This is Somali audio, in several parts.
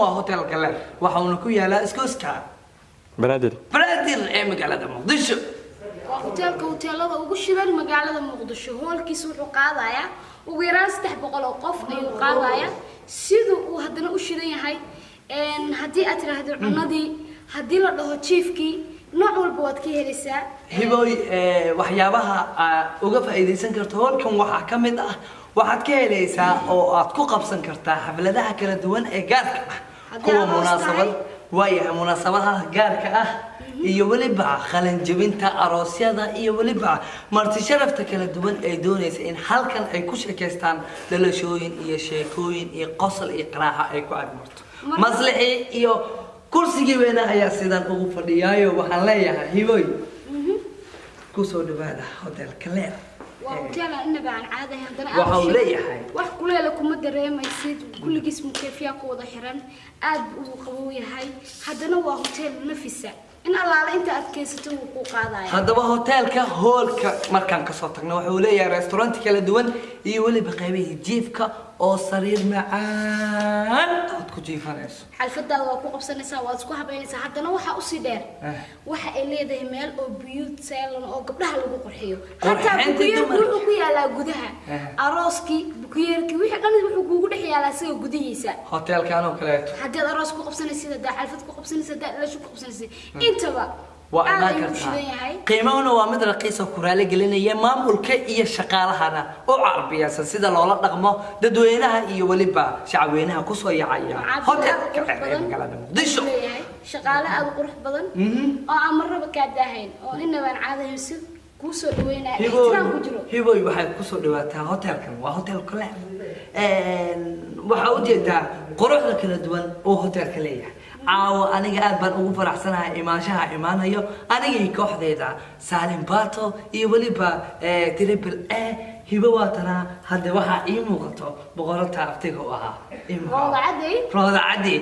هوتيل كلام وحنا كويا اسكوسكا بنادر مقالة مقدشو هوتيل هذا وقشرا مقالة مقدشو هو الكيس وقاضايا وغيران 300 qof ayuu qaadaya sidoo uu hadana u shidan yahay hadii aad tiraahdo cunadii hadii la dhaho chiefki nooc walba waad ka helaysaa hiboy waxyaabaha uga faa'iideysan karto halkan waxa kamid ah waxaad ka helaysaa oo aad ku qabsan kartaa xafladaha kala duwan ee gaarka ah kuwa munaasabad waayahay munaasabadaha gaarka ah iyo waliba qalan jabinta aroosyada iyo waliba marti sharafta kala duwan ay doonaysa in halkan ay ku sheekaystaan dalashooyin iyo sheekooyin iyo qosol iyo qiraaxa ay ku agmarto maslaxi iyo kursigii weena ayaa sidan ugu fadhiyaayo waxaan leeyahay hiboy ku soo dhawaada hotel Claire وهوتيل إننا عن عادة هندنا وحولي حي وحكولي لكم مدري ما يصير كل جسم كيف ياكو ظهران أب وقوي هاي هذا هو هوتيل نفسه إن الله على أنت أتكيسته وقوق هذا هذا هو هوتيل كهول كمكان كصوتنا وحولي ريستورانت كلا دوان يولي بقيبه جيفك أو صرير معان أو تجيف هناس حلفة وقوق بسنة واسكوها بين حتى نوحة أصيدار وح اللي ده مال أو بيوت سالون أو قبلها لو بقرحيو حتى بكير بقولوا على جودها أراسكي بكيركي وح كانوا بيقولوا ده على سو جوديسا هوتيل كانوا كلاته حتى الأراس قوق بسنة سيدا ده حلفة قوق بسنة سيدا لا شو قوق بسنة سيدا أنت بقى وأنا كرتها قيمة وامد رقيصة كورالة قلنا يا مامول كي شقالها أنا وعربية سيدا لولا رقمه ددوينها إيه ولبا شعبينها كسوة يعيا هوتيل دشوا شقالة أبو قرح بدن أمر بكادهين وإننا بن عادة يوسف كسوة دوينها احترام كجرو هيبوي waxay ku soo dhawaataa hotelkan waa hotel kale waxa u jeedaa quruxda kala duwan oo hotelka leeyahay caawa aniga aad baan ugu faraxsanahay imaanshaha imaanayo aniga kooxdeeda Salim Bato iyo waliba Triple A hibo waatana hadda waxa ii muuqato boqorta aftiga oo ahaa Rooda Cadi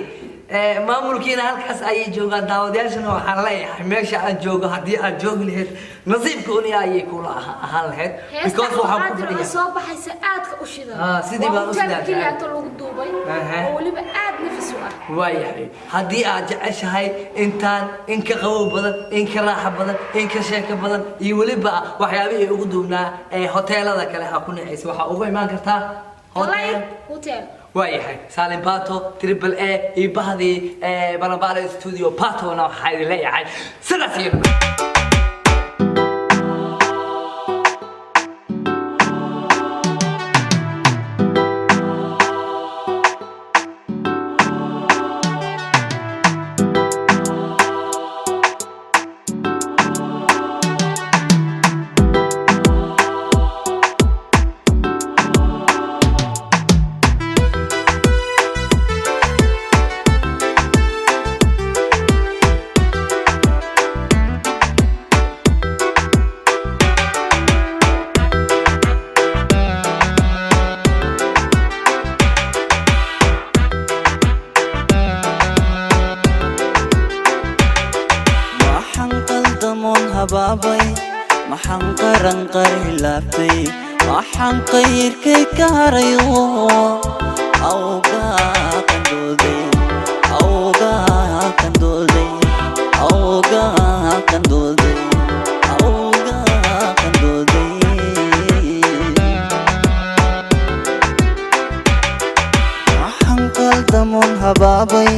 maamulkiina halkaas ay joogaan daawadayaashana waxaan leeyahay meesha aan joogo hadii aad joogi lahayd nasiibka uu ayay kula ahaan lahayd because waxaan ku fadhiyaa soo baxaysa aad ka u shidan sidii baan u sidaa kaliyaata lagu duubay oo waliba aad nafis u ah waayahay hadii aad jeceshahay intaan in ka qabow badan in ka raaxo badan in ka sheeko badan iyo waliba waxyaabaha ugu duubnaa ee hoteelada kale ha ku nacaysa waxa ugu imaan kartaa hotel waayahay Salim Bato Triple A iyo bahdii Balambala Studio Bato na waxay leeyahay sidaas iyo maxaan qaran qarilaabtay waxaan qayrkay ka harayo awga qandooday maxaan qaldamoon habaabay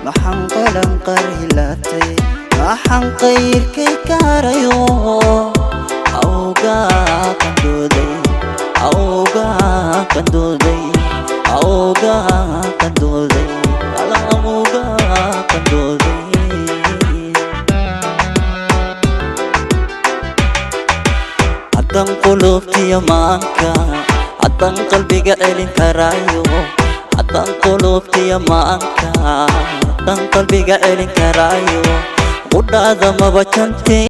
maxaan qaran qarilaabtay waxaan qayrkay ka harayo awga qandooday haddaan qulubtiya maanka haddaan qalbiga celin karaayo haddaan qulubtiya maanka haddaan qalbiga celin karaayo qudhaada maba jantay